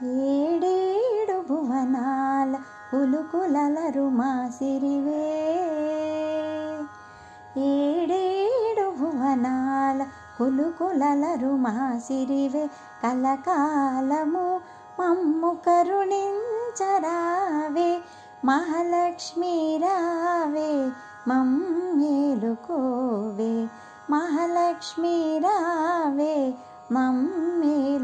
ఏడేడు భువనాల కులుకులలరు మా సిరివే, ఏడేడు భువనాల కులుకులలరు మా సిరివే, కలకాలము మమ్ము కరుణించరావే, మహాలక్ష్మీ రావే మమ్మేలుకోవే, మహాలక్ష్మీ రావే మమ్మేలుకోవే,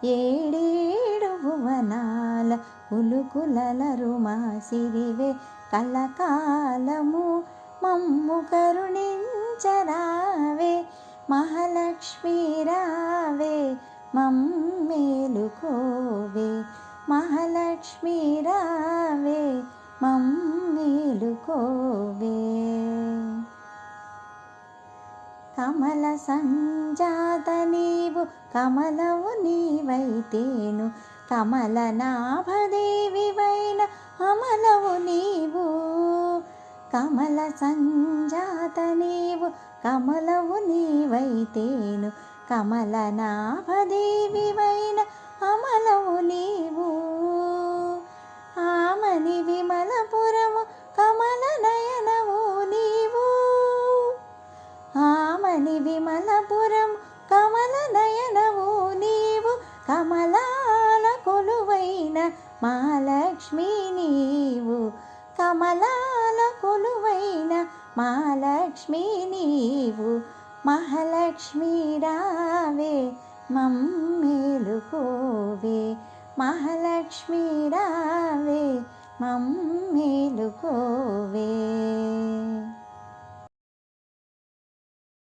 ఏడేడు భువనాల ఉలుకులలరు మా సిరివే, కలకాలము మమ్ము కరుణించరావే, మహాలక్ష్మీ రావే మమ్మేలుకోవే, మహాలక్ష్మీ రావే మమ్మేలుకోవే. కమల సంజాత నీవు కమలవు నీవైతేను, కమల నాభదేవివైన అమలవు నీవు, కమల సంజాత నీవు కమలవు నీవైతేను, కమల నాభదేవివైన అమలవు నీవు, ఆమని విమలపురము కమల నయనవు నీవు, ఆమని విమలపురం కమల నయనవు నీవు, కమలాల కొలువైన మహాలక్ష్మీ నీవు, కమలాల కొలువైన మహాలక్ష్మీ నీవు, మహాలక్ష్మీ రావే మమ్మేలుకోవే, మహాలక్ష్మీ రావే మమ్మేలుకోవే.